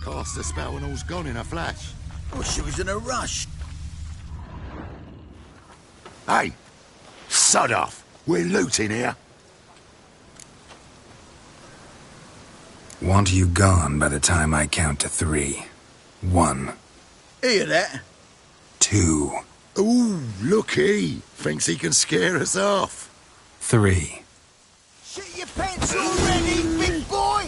Cast the spell and all's gone in a flash. Oh, she was in a rush. Hey! Sod off! We're looting here. Want you gone by the time I count to 3. 1. Hear that? 2. Ooh, looky! Thinks he can scare us off. 3. Shit your pants already, big boy!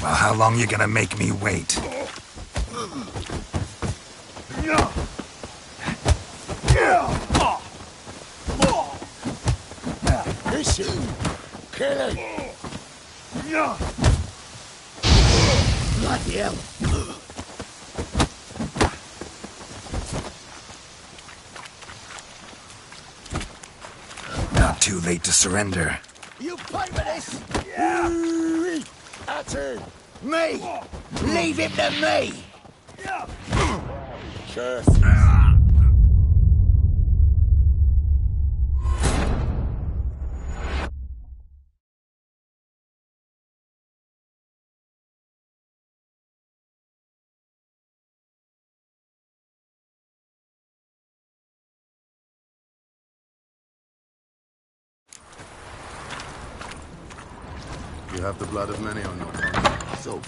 Well, how long you gonna make me wait? Listen! Kill him! Bloody hell. Not too late to surrender. You pay for this? Yeah! At him! Me! Leave him to me! Careful! You have the blood of many on your tongue. So,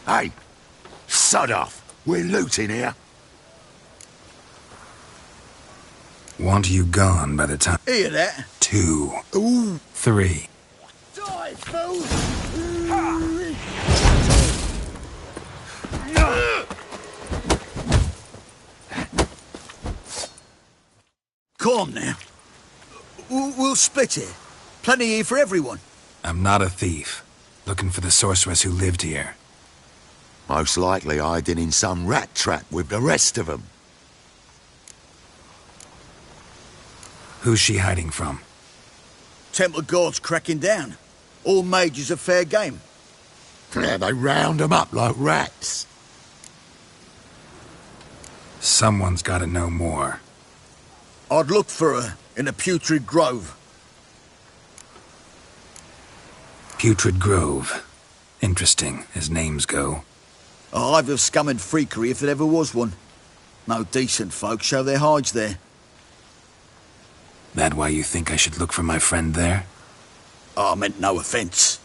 Hey! Sod off! We're looting here. Want you gone by the time... Hear that? 2. Ooh! 3. Die, fool! Calm now. We'll split here. Plenty here for everyone. I'm not a thief. Looking for the sorceress who lived here. Most likely hiding in some rat trap with the rest of them. Who's she hiding from? Temple Guard's cracking down. All mages are fair game. Yeah, they round them up like rats. Someone's gotta know more. I'd look for her in a putrid grove. Putrid Grove. Interesting, as names go. A hive of scum and freakery if there ever was one. No decent folk show their hides there. That why you think I should look for my friend there? I meant no offence.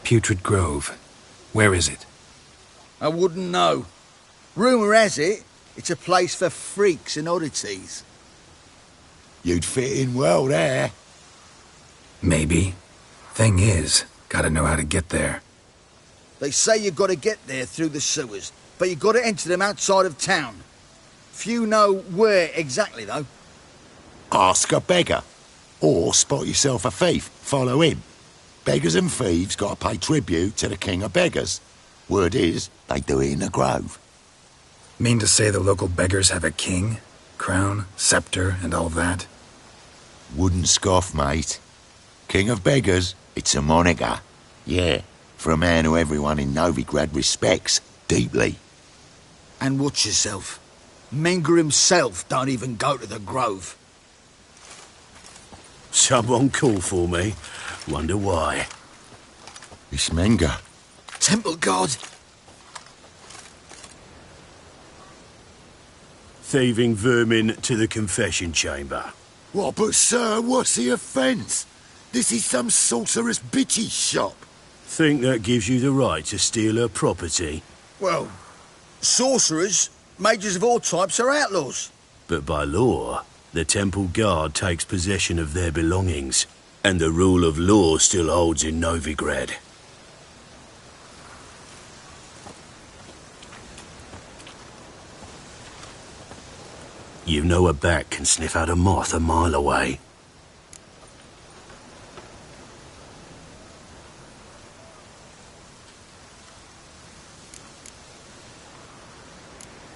Putrid Grove. Where is it? I wouldn't know. Rumour has it, it's a place for freaks and oddities. You'd fit in well there. Maybe. Thing is, gotta know how to get there. They say you gotta get there through the sewers, but you gotta enter them outside of town. Few know where exactly, though. Ask a beggar. Or spot yourself a thief. Follow him. Beggars and thieves gotta pay tribute to the king of beggars. Word is, they do it in the grove. Mean to say the local beggars have a king? Crown, scepter, and all that? Wouldn't scoff, mate. King of beggars, it's a moniker. Yeah, for a man who everyone in Novigrad respects deeply. And watch yourself. Menger himself don't even go to the grove. Someone call for me. Wonder why. It's Menger. Temple Guard. Thieving vermin to the confession chamber. What, but sir, what's the offence? This is some sorceress bitchy shop. Think that gives you the right to steal her property? Well, sorcerers, mages of all types are outlaws. But by law, the Temple Guard takes possession of their belongings, and the rule of law still holds in Novigrad. You know a bat can sniff out a moth a mile away.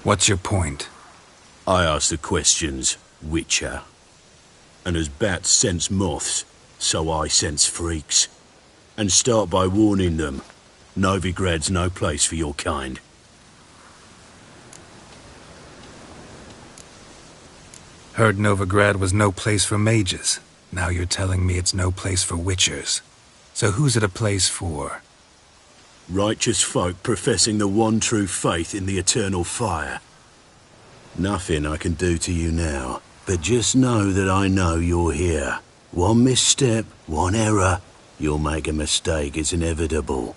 What's your point? I ask the questions, Witcher. And as bats sense moths, so I sense freaks. And start by warning them, Novigrad's no place for your kind. Heard Novigrad was no place for mages. Now you're telling me it's no place for witchers. So who's it a place for? Righteous folk professing the one true faith in the eternal fire. Nothing I can do to you now, but just know that I know you're here. One misstep, one error, you'll make a mistake, it's inevitable.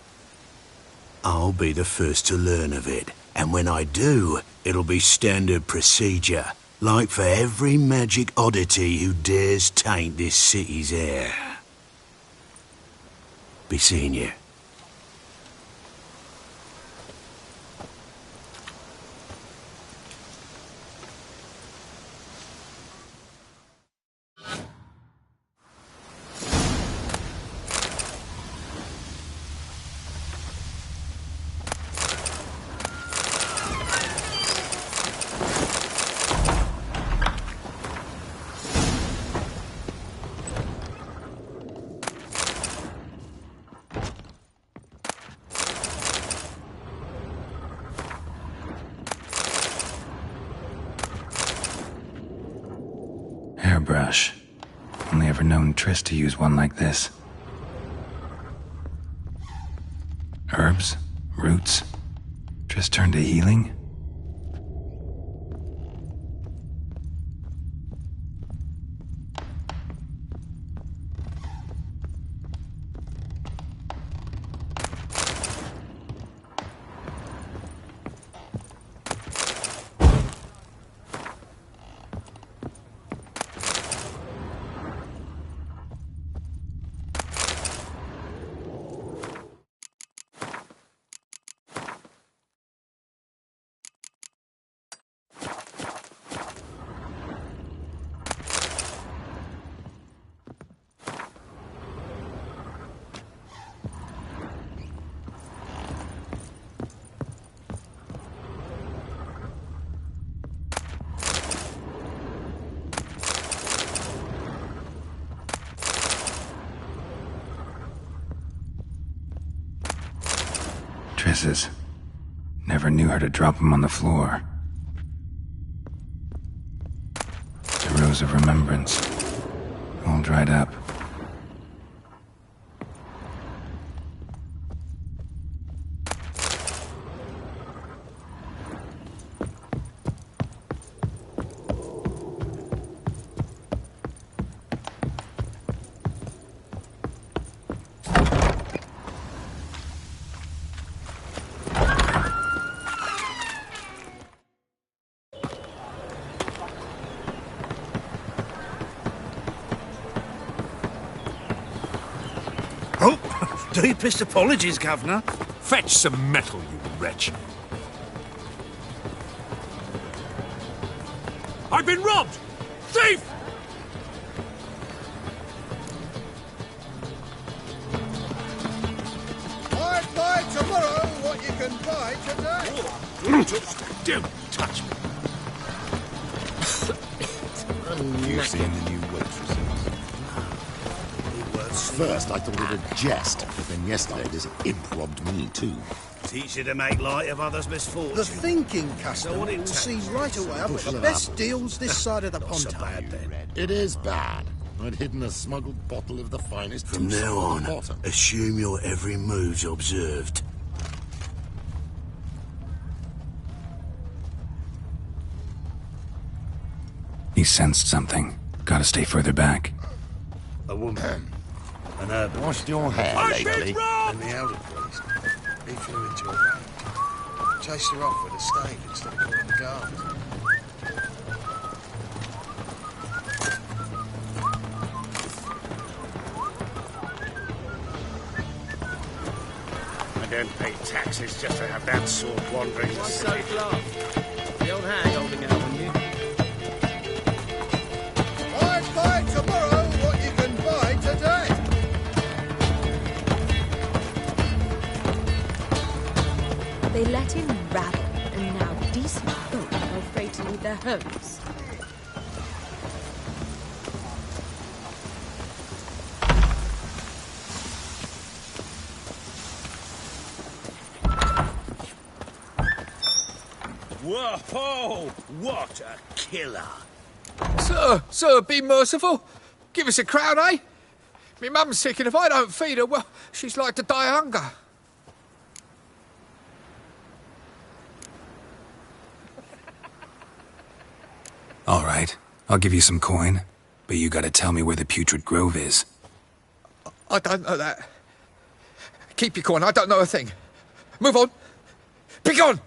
I'll be the first to learn of it, and when I do, it'll be standard procedure, like for every magic oddity who dares taint this city's air. Be seeing you. Hairbrush. Only ever known Triss to use one like this. Herbs? Roots? Triss turned to healing? Triss's. Never knew her to drop them on the floor. The rose of remembrance. All dried up. Deepest apologies, Governor. Fetch some metal, you wretch. I've been robbed! Thief! I'd buy tomorrow what you can buy today. Don't touch me. You've seen the new waitresses. First, I thought it a jest, but then yesterday this imp robbed me too. Teach you to make light of others' misfortune. The thinking customer what it will takes. see right away I've got Push the it best up. deals this side of the Not so pond. bad then. It is bad. I'd hidden a smuggled bottle of the finest From Tusson now at on, the bottom. assume your every move's observed. He sensed something. Gotta stay further back. A woman. An herb. Washed your hair I've lately? been robbed! And the elder priest, he flew into a rage. Chased her off with a stave instead of calling the guards. I don't pay taxes just to have that sort wandering the city. The old hag holding out on you. I'd buy tomorrow what you can buy today. They let him rabble, and now decent folk are afraid to leave their homes. Whoa! What a killer! So Sir, be merciful. Give us a crown, eh? Me mum's sick, and if I don't feed her, well, she's like to die of hunger. All right, I'll give you some coin, but you gotta tell me where the Putrid Grove is. I don't know that. Keep your coin, I don't know a thing. Move on. Be gone!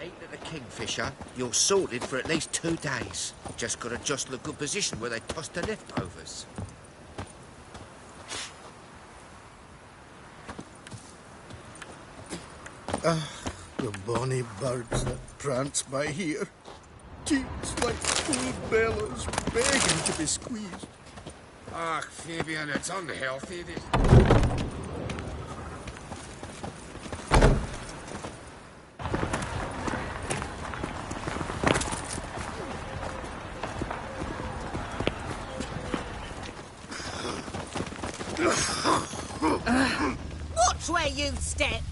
Ain't it the Kingfisher? You're sorted for at least 2 days. Just gotta jostle a good position where they toss the leftovers. The bonny birds that prance by here. Cheeks like full bellows, begging to be squeezed. Ah, Fabian, it's unhealthy, this. Watch where you step.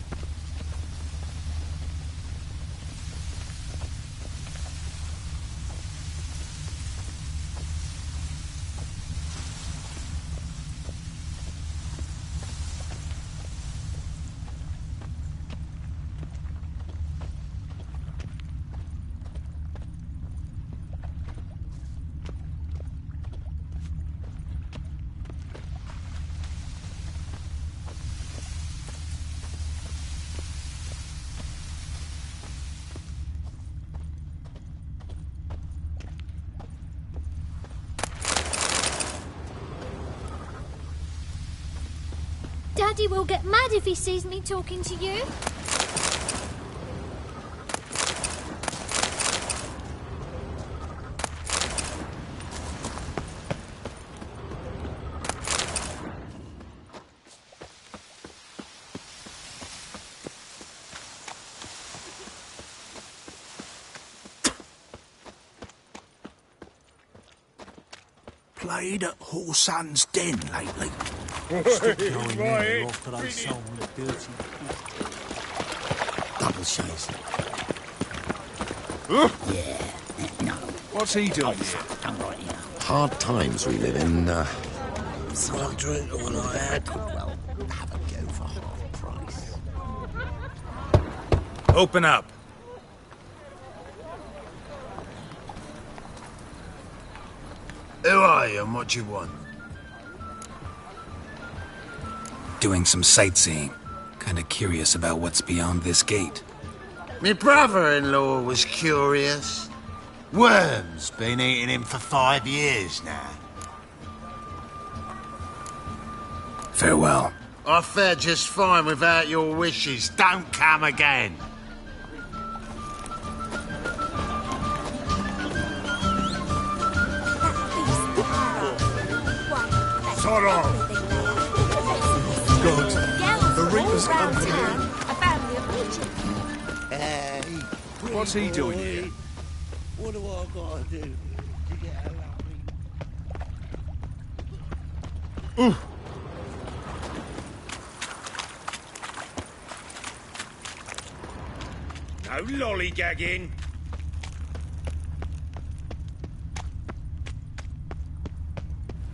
Daddy will get mad if he sees me talking to you. Played at Horsan's Den lately. Stick going there after they sold me dirty. Double shades. Huh? No. What's he doing here? Hard times we live in. One drink all I had. Well, have a go for half price. Open up. Who are you and what do you want? Doing some sightseeing. Kinda curious about what's beyond this gate. My brother-in-law was curious. Worms been eating him for 5 years now. Farewell. I fared just fine without your wishes. Don't come again. Sod off! God, the Reaper's company. A family of witches. Hey, What's he doing here? what do I gotta do to get a lovely... No lollygagging.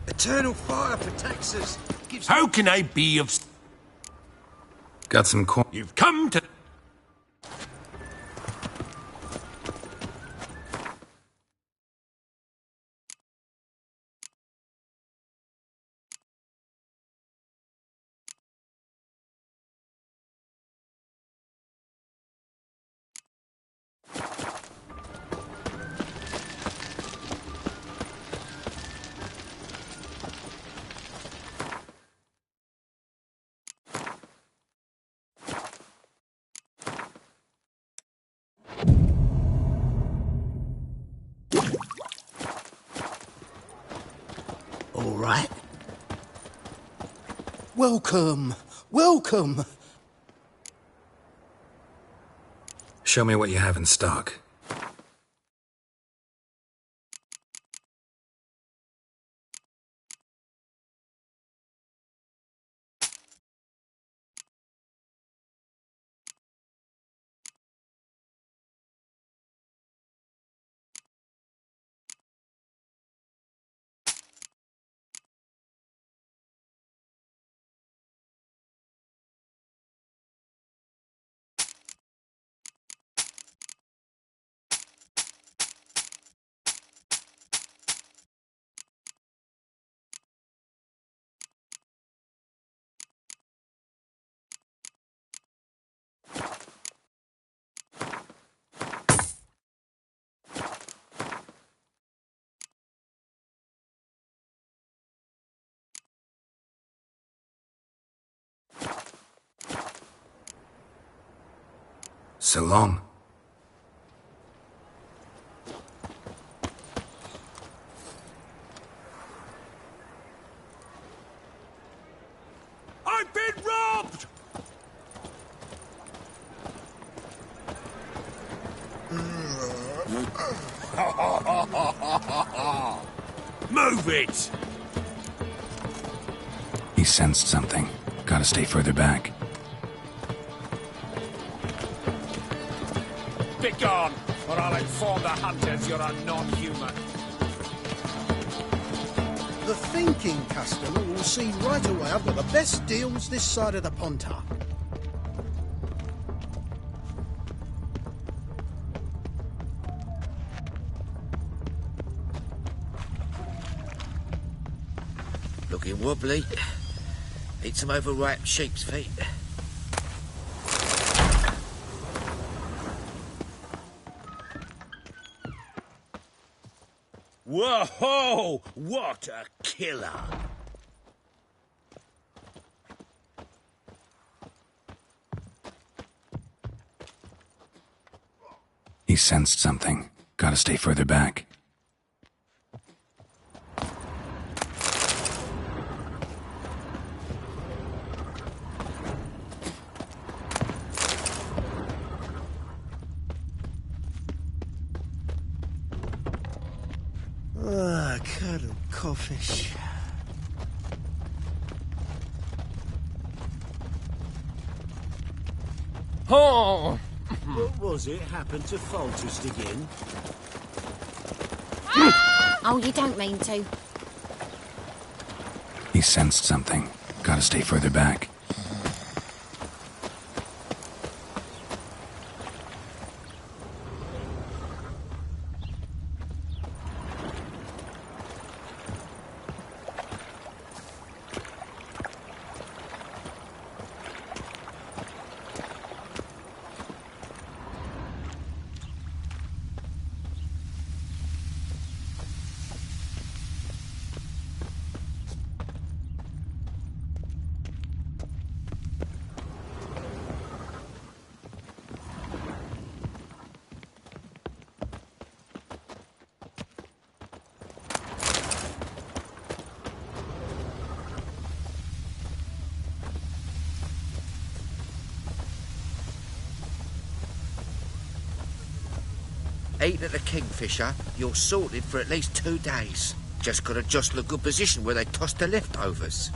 Eternal fire protects us. How can I be of... Got some coin. You've come to... All right. Welcome, welcome. Show me what you have in stock. So long. I've been robbed! Move it! He sensed something. Gotta stay further back. Begone, or I'll inform the hunters you're a non-human. The thinking customer will see right away I've got the best deals this side of the Pontar. Looking wobbly. Eat some overripe sheep's feet. Whoa! What a killer! He sensed something. Gotta stay further back. Ah, curdled codfish. Oh! What was it happened to Foltest again? Oh, you don't mean to. He sensed something. Gotta stay further back. Eat at the Kingfisher, you're sorted for at least 2 days. Just gotta jostle a good position where they toss the leftovers.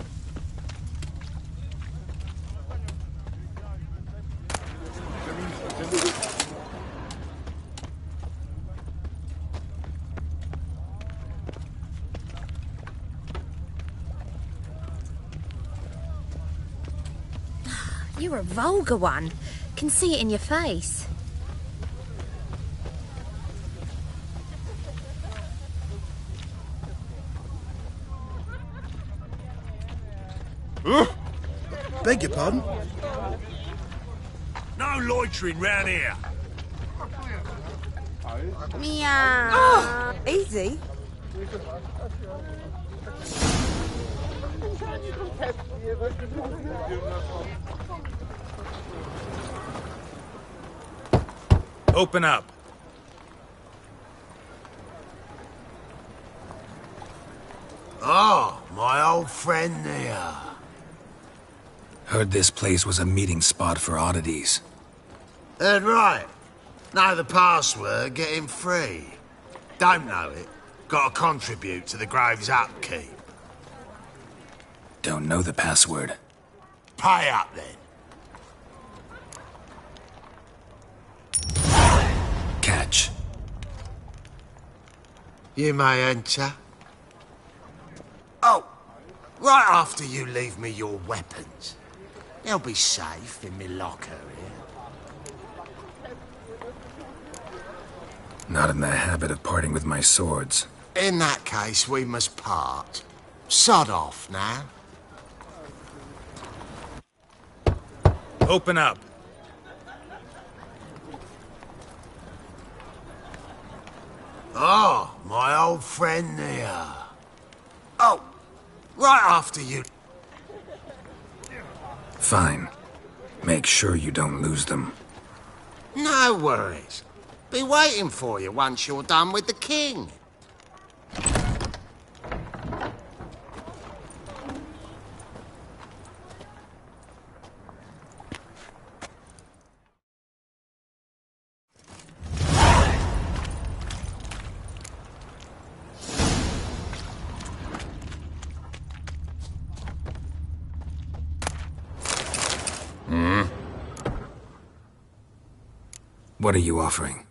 You're a vulgar one. Can see it in your face. Beg your pardon? No loitering round here. Meow. Oh, easy. Open up. Oh, my old friend there. Heard this place was a meeting spot for oddities. Heard right. Know the password, get him free. Don't know it, gotta contribute to the Grave's upkeep. Don't know the password. Pay up then. Catch. You may enter. Oh, right after you leave me your weapons. They'll be safe in me locker here. Not in the habit of parting with my swords. In that case, we must part. Sod off now. Open up. Oh, my old friend there. Oh, right after you... Fine. Make sure you don't lose them. No worries. Be waiting for you once you're done with the king. What are you offering?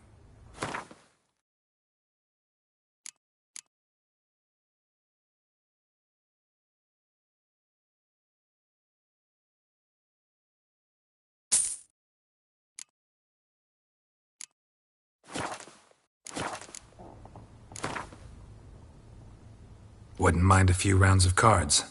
Wouldn't mind a few rounds of cards.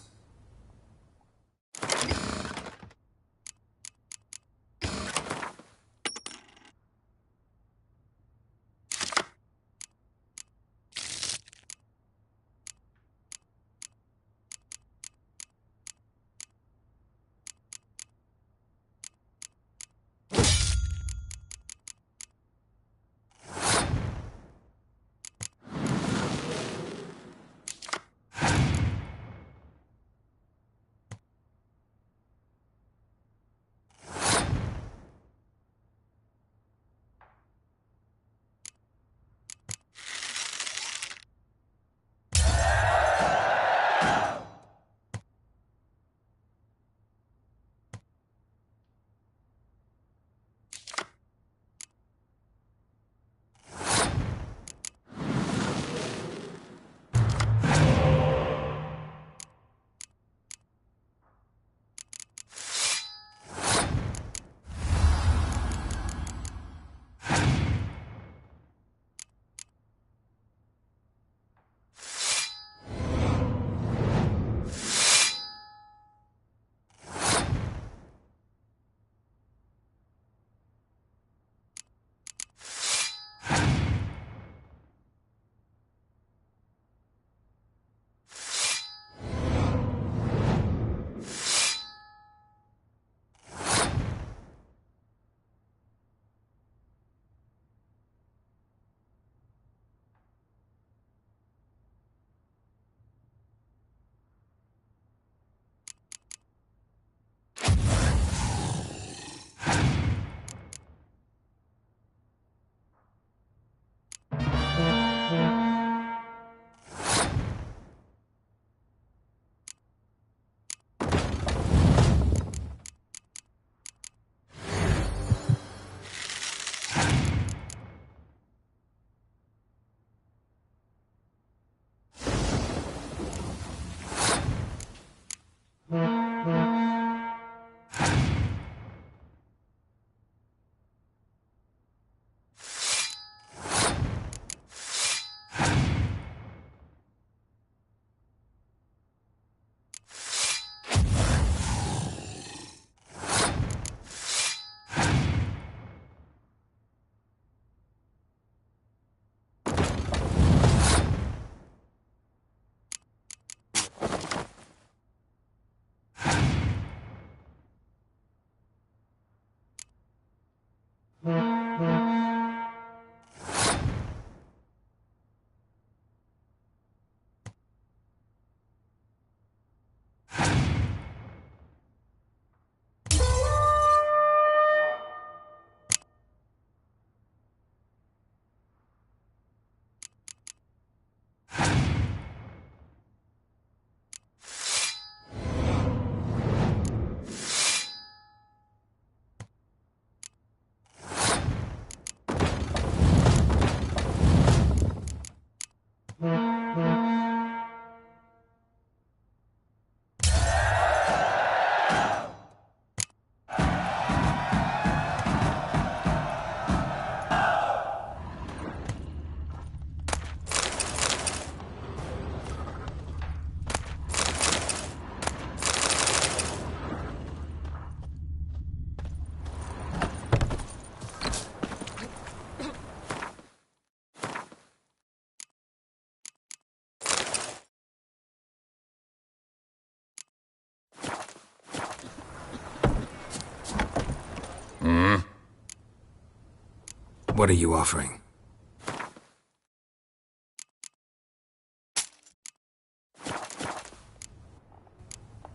What are you offering?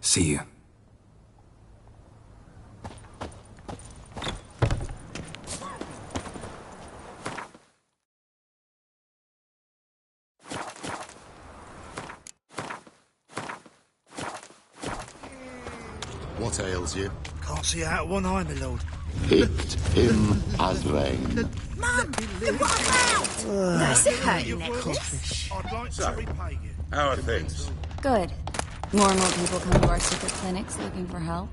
See you. What ails you? Can't see out of one eye, my lord. Picked him as rain. Mum, what about? Nice to have you, necklace. I'd like to repay you. How are things? Good. More and more people come to our secret clinics looking for help.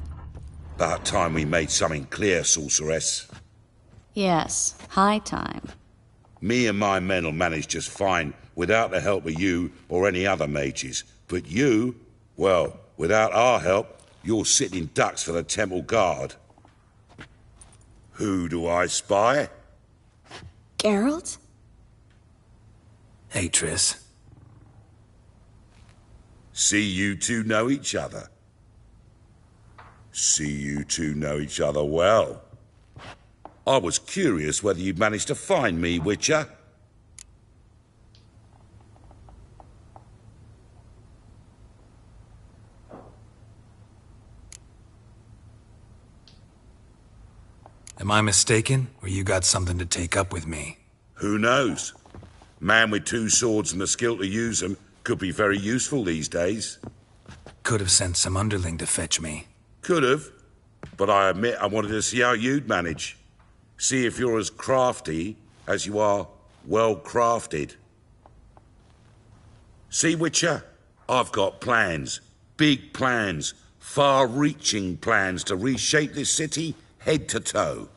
About time we made something clear, sorceress. Yes, high time. Me and my men'll manage just fine without the help of you or any other mages. But you, well, without our help, you're sitting ducks for the temple guard. Who do I spy? Geralt? Hey, Triss. See you two know each other. See you two know each other well. I was curious whether you'd managed to find me, Witcher. Am I mistaken, or you got something to take up with me? Who knows? Man with two swords and the skill to use them could be very useful these days. Could have sent some underling to fetch me. Could have, but I admit I wanted to see how you'd manage. See if you're as crafty as you are well-crafted. See, Witcher, I've got plans. Big plans. Far-reaching plans to reshape this city head to toe.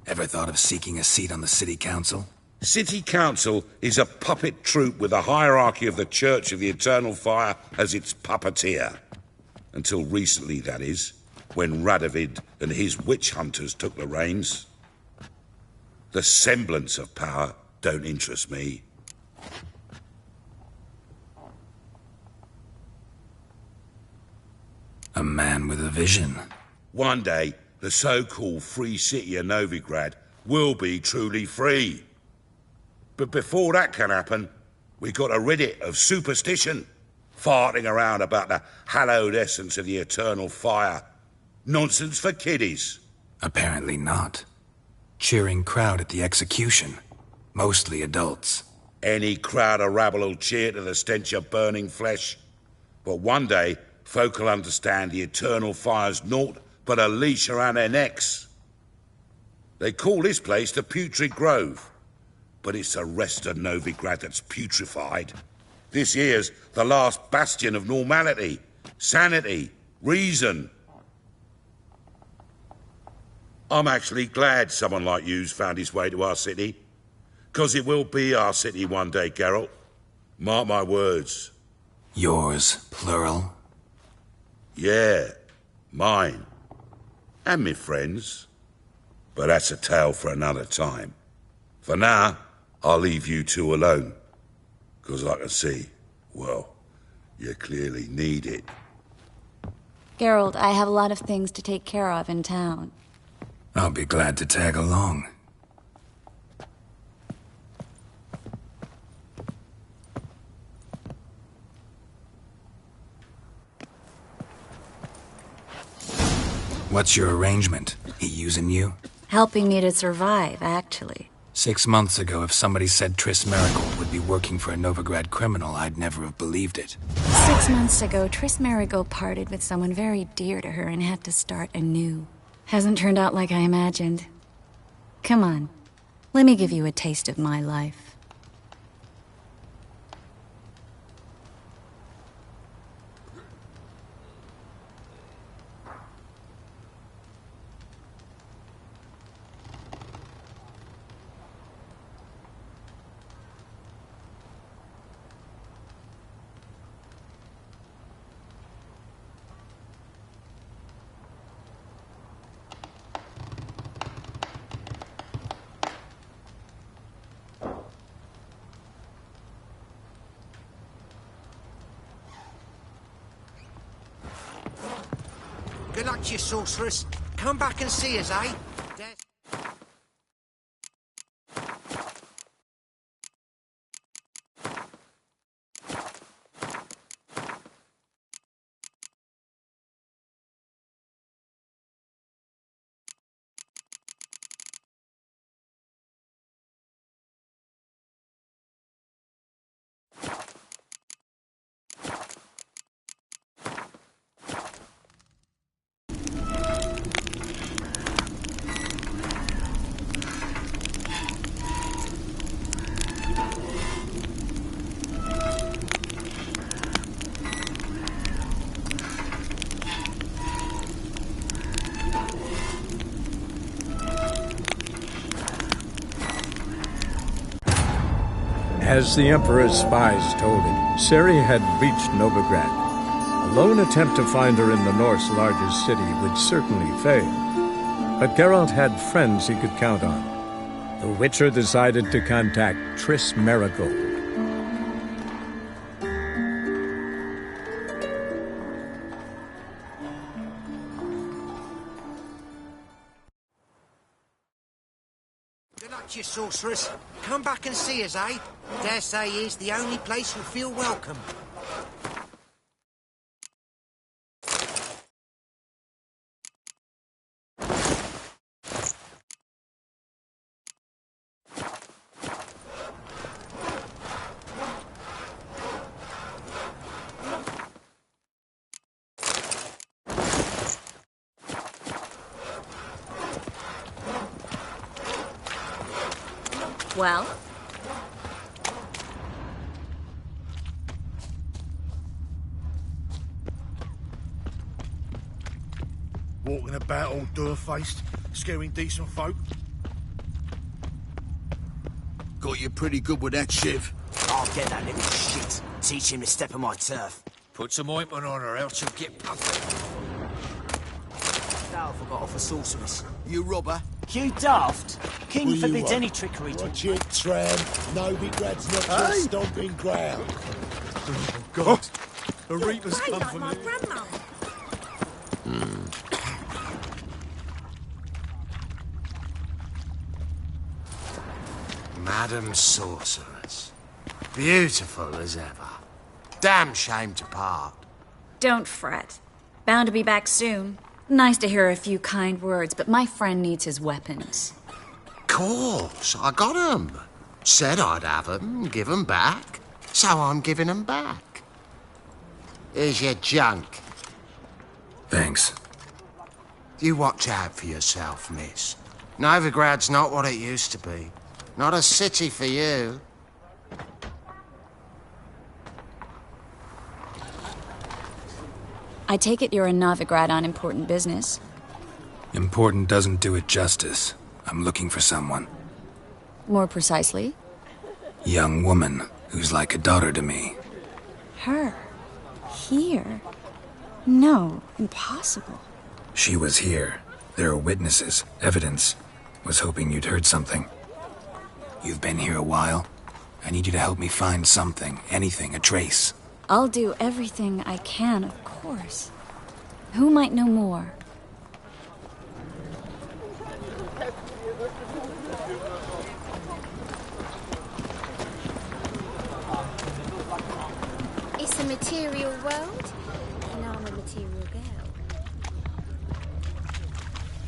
Ever thought of seeking a seat on the city council? City council is a puppet troupe with the hierarchy of the Church of the Eternal Fire as its puppeteer. Until recently, that is, when Radovid and his witch hunters took the reins. The semblance of power don't interest me. A man with a vision. One day, the so-called free city of Novigrad will be truly free. But before that can happen, we got to rid it of superstition, farting around about the hallowed essence of the eternal fire. Nonsense for kiddies. Apparently not. Cheering crowd at the execution. Mostly adults. Any crowd of rabble will cheer to the stench of burning flesh. But one day, folk will understand the eternal fire's naught but a leash around their necks. They call this place the Putrid Grove, but it's the rest of Novigrad that's putrefied. This here's the last bastion of normality, sanity, reason. I'm actually glad someone like you's found his way to our city, 'cause it will be our city one day, Geralt. Mark my words. Yours, plural? Yeah, mine. And me friends. But that's a tale for another time. For now, I'll leave you two alone. 'Cause I can see, well, you clearly need it. Geralt, I have a lot of things to take care of in town. I'll be glad to tag along. What's your arrangement? He using you? Helping me to survive, actually. 6 months ago, if somebody said Triss Merigold would be working for a Novigrad criminal, I'd never have believed it. 6 months ago, Triss Merigold parted with someone very dear to her and had to start anew. Hasn't turned out like I imagined. Come on, let me give you a taste of my life. Good luck to you, sorceress. Come back and see us, eh? As the Emperor's spies told him, Ciri had reached Novigrad. A lone attempt to find her in the North's largest city would certainly fail. But Geralt had friends he could count on. The Witcher decided to contact Triss Merigold. Good luck to you, sorceress. Come back and see us, eh? Dare say here's the only place you'll feel welcome. Well? Walking about all door-faced, scaring decent folk. Got you pretty good with that, Shiv. I'll get that little shit. Teach him to step on my turf. Put some ointment on her, else she'll get puffy. Thou forgot off a sorceress. You robber? You daft. King Will you, forbids any trickery to... Watch it, tramp. Novigrad's not just stomping ground. Oh, God. The Reaper's come for me. Madam Sorceress. Beautiful as ever. Damn shame to part. Don't fret. Bound to be back soon. Nice to hear a few kind words, but my friend needs his weapons. Course, I got 'em. Said I'd have 'em, give 'em back. So I'm giving 'em back. Here's your junk. Thanks. You watch out for yourself, miss. Novigrad's not what it used to be. Not a city for you. I take it you're in Novigrad on important business. Important doesn't do it justice. I'm looking for someone. More precisely? Young woman who's like a daughter to me. Her? Here? No, impossible. She was here. There are witnesses, evidence. Was hoping you'd heard something. You've been here a while. I need you to help me find something, anything, a trace. I'll do everything I can, of course. Who might know more? It's a material world, and I'm a material girl.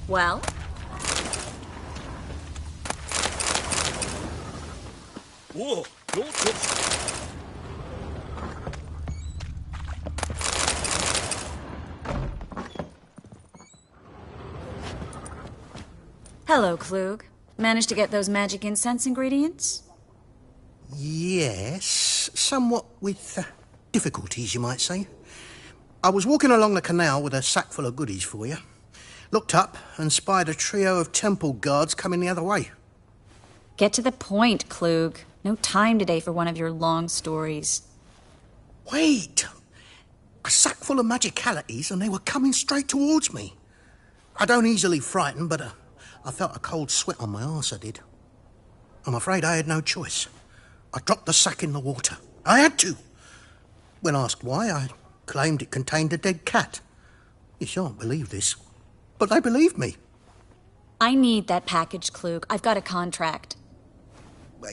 Well? Whoa, don't touch... Hello, Klug. Managed to get those magic incense ingredients? Yes, somewhat with difficulties, you might say. I was walking along the canal with a sack full of goodies for you. Looked up and spied a trio of temple guards coming the other way. Get to the point, Klug. No time today for one of your long stories. Wait! A sack full of magicalities and they were coming straight towards me. I don't easily frighten, but I felt a cold sweat on my arse, I did. I'm afraid I had no choice. I dropped the sack in the water. I had to. When asked why, I claimed it contained a dead cat. You shan't believe this, but they believed me. I need that package, Klug. I've got a contract.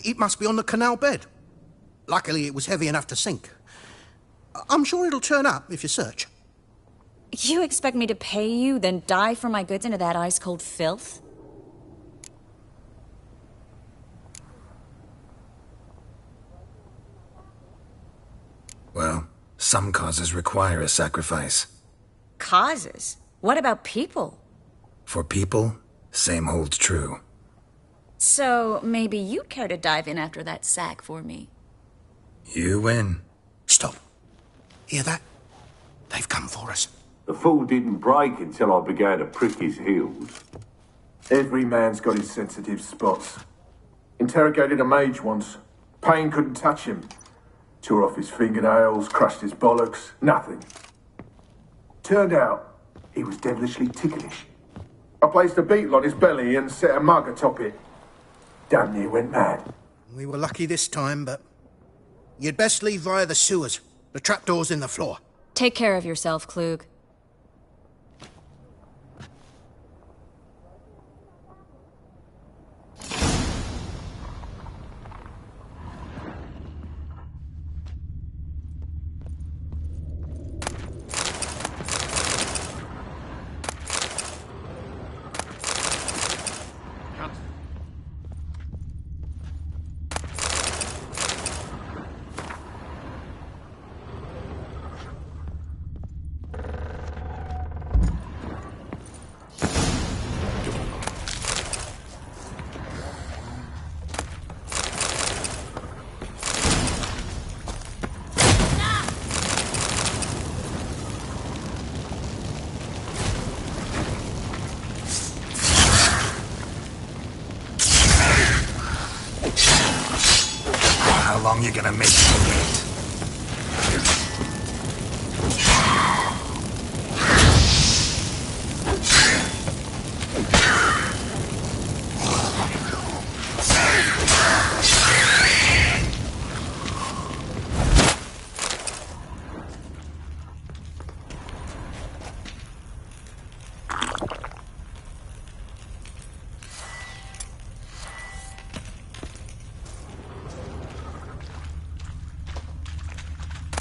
It must be on the canal bed. Luckily, it was heavy enough to sink. I'm sure it'll turn up if you search. You expect me to pay you, then dive for my goods into that ice-cold filth? Well, some causes require a sacrifice. Causes? What about people? For people, same holds true. So, maybe you'd care to dive in after that sack for me. You win. Stop. Hear that? They've come for us. The fall didn't break until I began to prick his heels. Every man's got his sensitive spots. Interrogated a mage once. Pain couldn't touch him. Tore off his fingernails, crushed his bollocks, nothing. Turned out, he was devilishly ticklish. I placed a beetle on his belly and set a mug atop it. Damn near went mad. We were lucky this time, but you'd best leave via the sewers. The trapdoor's in the floor. Take care of yourself, Klug. How long you gonna make me wait?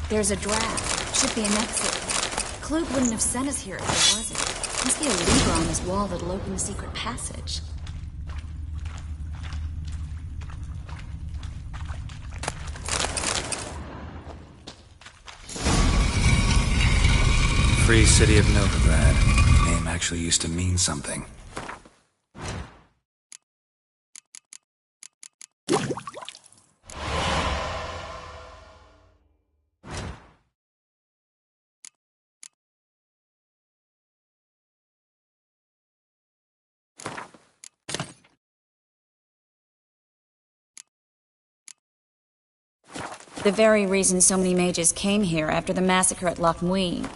There's a draft. Should be an exit. Klug wouldn't have sent us here if there wasn't. Must be a lever on this wall that'll open the secret passage. Free City of Novigrad. The name actually used to mean something. The very reason so many mages came here after the massacre at Loch Muin.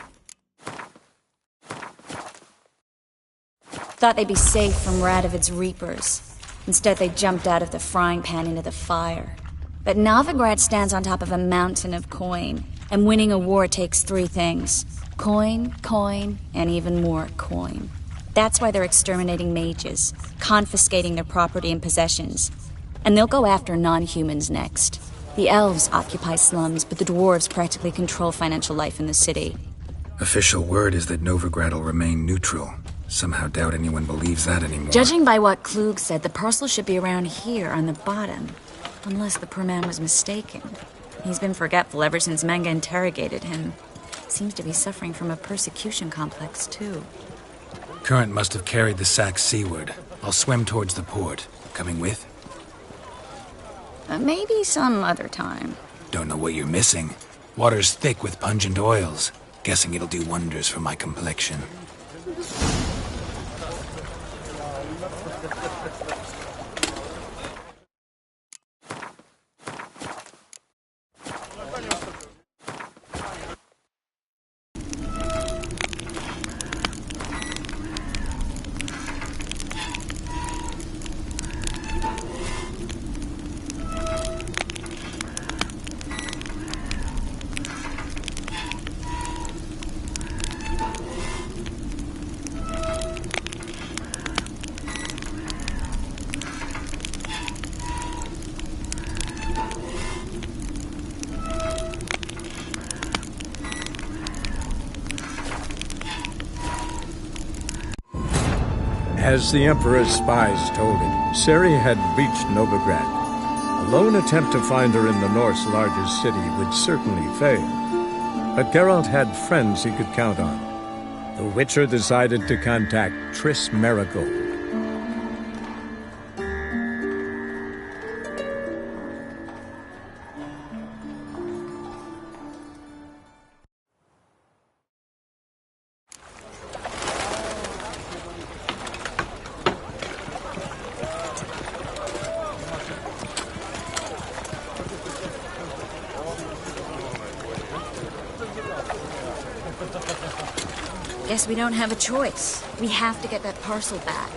Thought they'd be safe from Radovid's reapers. Instead, they jumped out of the frying pan into the fire. But Novigrad stands on top of a mountain of coin, and winning a war takes three things. Coin, coin, and even more coin. That's why they're exterminating mages, confiscating their property and possessions. And they'll go after non-humans next. The elves occupy slums, but the dwarves practically control financial life in the city. Official word is that Novigrad will remain neutral. Somehow doubt anyone believes that anymore. Judging by what Klug said, the parcel should be around here on the bottom. Unless the poor man was mistaken. He's been forgetful ever since Manga interrogated him. Seems to be suffering from a persecution complex, too. Current must have carried the sack seaward. I'll swim towards the port. Coming with? Maybe some other time. Don't know what you're missing. Water's thick with pungent oils. Guessing it'll do wonders for my complexion. As the Emperor's spies told him, Ciri had reached Novigrad. A lone attempt to find her in the North's largest city would certainly fail. But Geralt had friends he could count on. The Witcher decided to contact Triss Merigold. Guess we don't have a choice. We have to get that parcel back.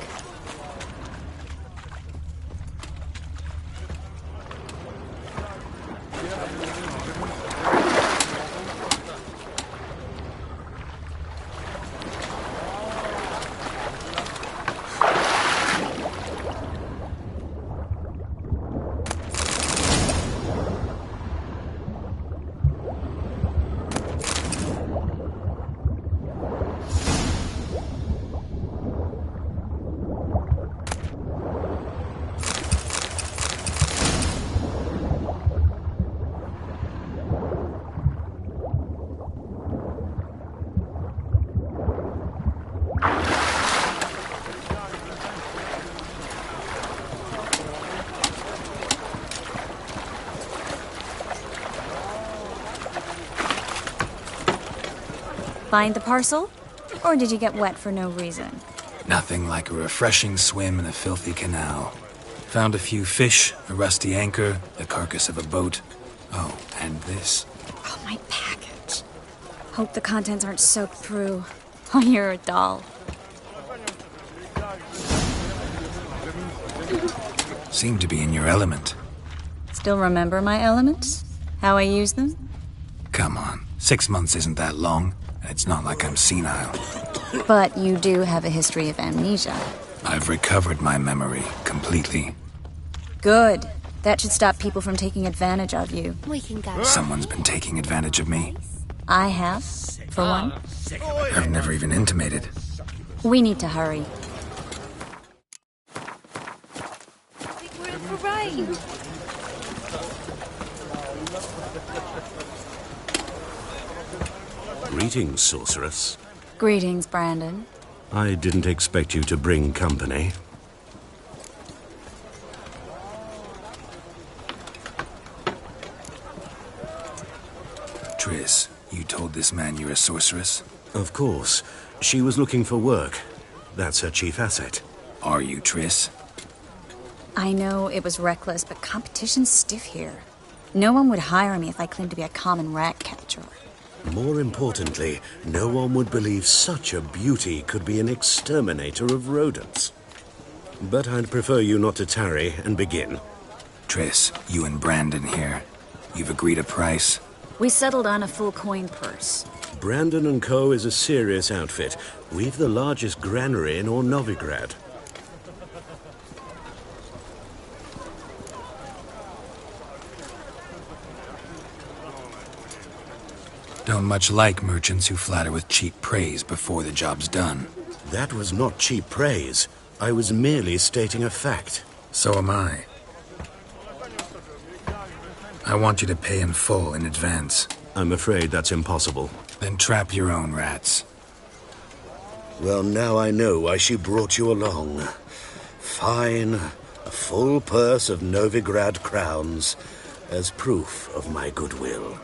Find the parcel? Or did you get wet for no reason? Nothing like a refreshing swim in a filthy canal. Found a few fish, a rusty anchor, the carcass of a boat. Oh, and this. Oh, my package. Hope the contents aren't soaked through. Oh, you're a doll. Seem to be in your element. Still remember my elements? How I use them? Come on, 6 months isn't that long. It's not like I'm senile. But you do have a history of amnesia. I've recovered my memory completely. Good. That should stop people from taking advantage of you. We can go. Someone's been taking advantage of me. I have, for one. I've never even intimated. We need to hurry. We're in for rain. Greetings, sorceress. Greetings, Brandon. I didn't expect you to bring company. Triss, you told this man you're a sorceress? Of course. She was looking for work. That's her chief asset. Are you, Triss? I know it was reckless, but competition's stiff here. No one would hire me if I claimed to be a common rat catcher. More importantly, no one would believe such a beauty could be an exterminator of rodents. But I'd prefer you not to tarry and begin. Triss, you and Brandon here. You've agreed a price? We settled on a full coin purse. Brandon & Co. is a serious outfit. We've the largest granary in all Novigrad. Don't much like merchants who flatter with cheap praise before the job's done. That was not cheap praise. I was merely stating a fact. So am I. I want you to pay in full in advance. I'm afraid that's impossible. Then trap your own rats. Well, now I know why she brought you along. Fine. A full purse of Novigrad crowns as proof of my goodwill.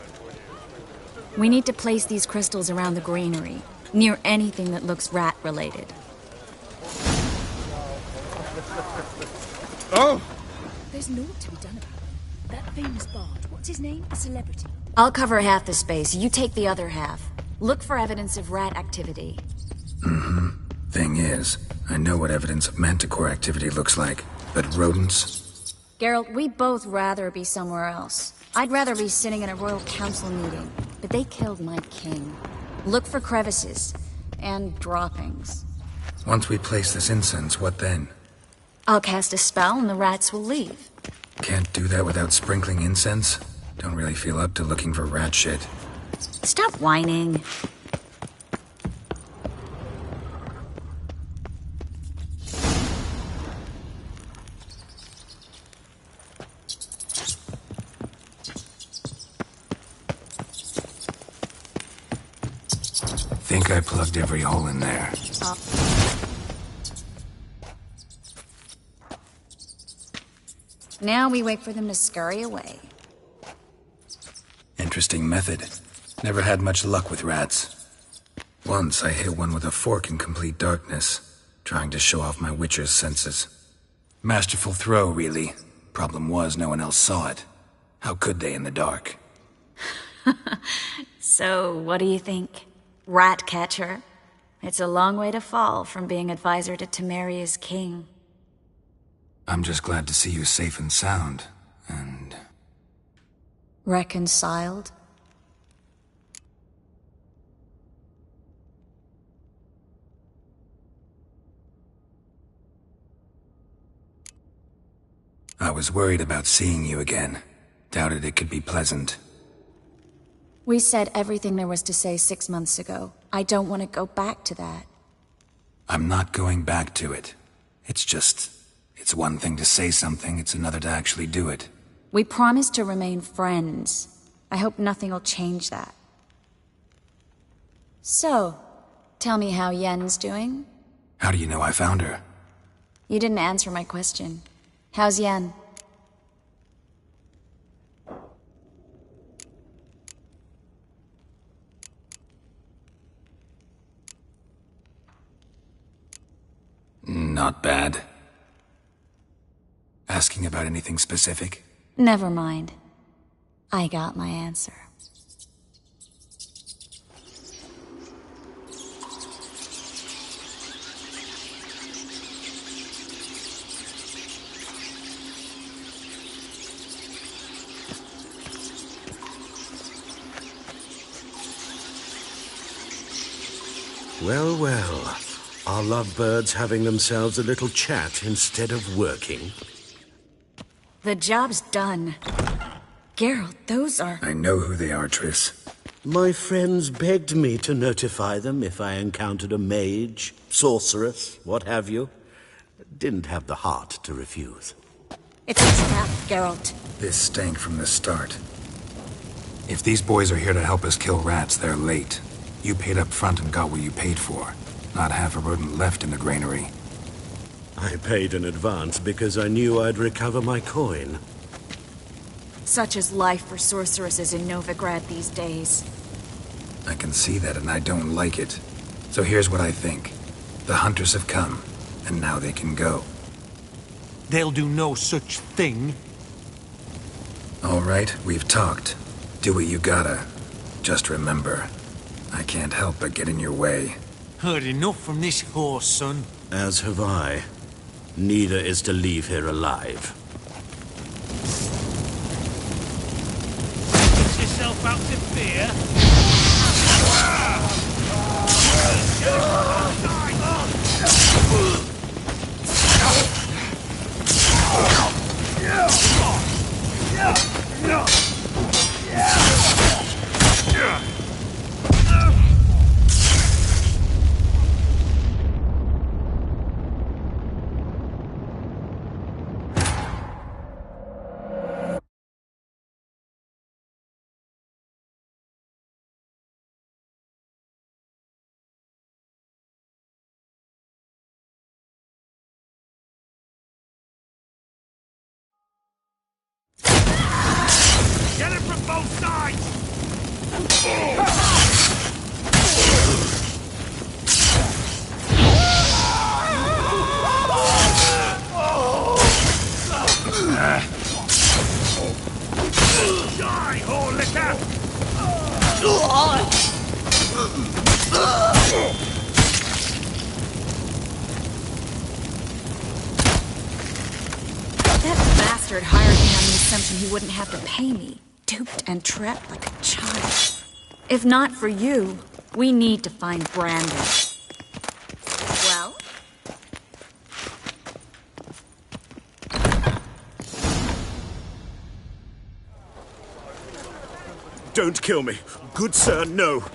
We need to place these crystals around the granary, near anything that looks rat-related. Oh! There's naught to be done about it. That famous bard, what's his name? A celebrity. I'll cover half the space, you take the other half. Look for evidence of rat activity. Mm-hmm. Thing is, I know what evidence of manticore activity looks like, but rodents? Geralt, we'd both rather be somewhere else. I'd rather be sitting in a royal council meeting, but they killed my king. Look for crevices and droppings. Once we place this incense, what then? I'll cast a spell and the rats will leave. Can't do that without sprinkling incense? Don't really feel up to looking for rat shit. Stop whining. Think I plugged every hole in there. Now we wait for them to scurry away. Interesting method. Never had much luck with rats. Once I hit one with a fork in complete darkness, trying to show off my witcher's senses. Masterful throw, really. Problem was, no one else saw it. How could they in the dark? So, what do you think? Rat catcher? It's a long way to fall from being advisor to Temeria's king. I'm just glad to see you safe and sound, and... Reconciled? I was worried about seeing you again. Doubted it could be pleasant. We said everything there was to say 6 months ago. I don't want to go back to that. I'm not going back to it. It's just... It's one thing to say something, it's another to actually do it. We promised to remain friends. I hope nothing will change that. So, tell me how Yen's doing? How do you know I found her? You didn't answer my question. How's Yen? Not bad. Asking about anything specific? Never mind. I got my answer. Well, well. Are lovebirds having themselves a little chat instead of working? The job's done. Geralt, those are... I know who they are, Triss. My friends begged me to notify them if I encountered a mage, sorceress, what have you. Didn't have the heart to refuse. It's a trap, Geralt. This stank from the start. If these boys are here to help us kill rats, they're late. You paid up front and got what you paid for. Not half a rodent left in the granary. I paid in advance because I knew I'd recover my coin. Such is life for sorceresses in Novigrad these days. I can see that, and I don't like it. So here's what I think. The hunters have come, and now they can go. They'll do no such thing. All right, we've talked. Do what you gotta. Just remember, I can't help but get in your way. Heard enough from this horse, son. As have I. Neither is to leave here alive. Put yourself out to fear. Get it from both sides! Die, whore liquor! That bastard hired me on the assumption he wouldn't have to pay me. Duped and trapped like a child. If not for you, we need to find Brandon. Well? Don't kill me. Good sir, no.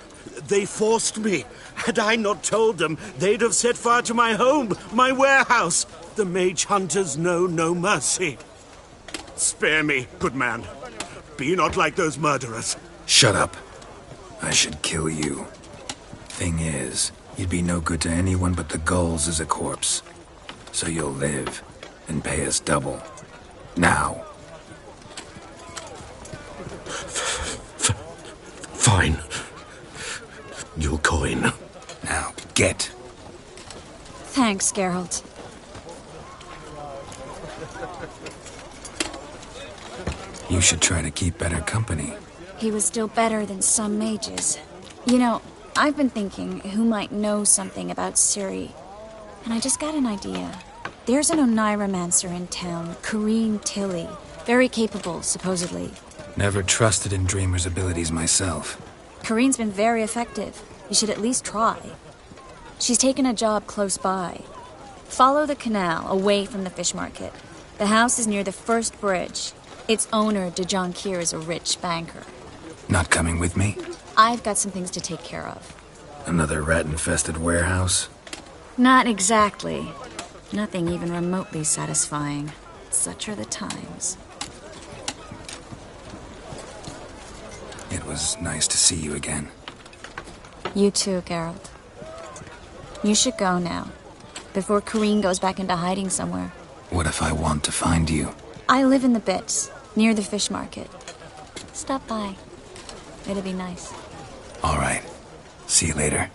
They forced me. Had I not told them, they'd have set fire to my home, my warehouse. The mage hunters know no mercy. Spare me, good man. Be not like those murderers. Shut up. I should kill you. Thing is, you'd be no good to anyone but the gulls as a corpse. So you'll live and pay us double. Now. Fine. Your coin. Now, get. Thanks, Geralt. You should try to keep better company. He was still better than some mages. You know, I've been thinking who might know something about Ciri, and I just got an idea. There's an Oneiromancer in town, Corrine Tilly. Very capable, supposedly. Never trusted in Dreamer's abilities myself. Corrine's been very effective. You should at least try. She's taken a job close by. Follow the canal, away from the fish market. The house is near the first bridge. Its owner, Dejon Kier, is a rich banker. Not coming with me? I've got some things to take care of. Another rat-infested warehouse? Not exactly. Nothing even remotely satisfying. Such are the times. It was nice to see you again. You too, Geralt. You should go now, before Corrine goes back into hiding somewhere. What if I want to find you? I live in the Bits, near the fish market. Stop by. It'll be nice. All right. See you later.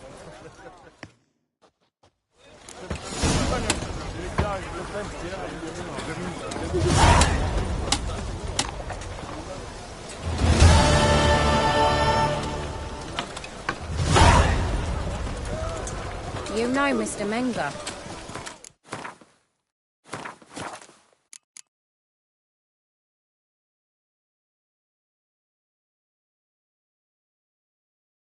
You know Mr. Menger.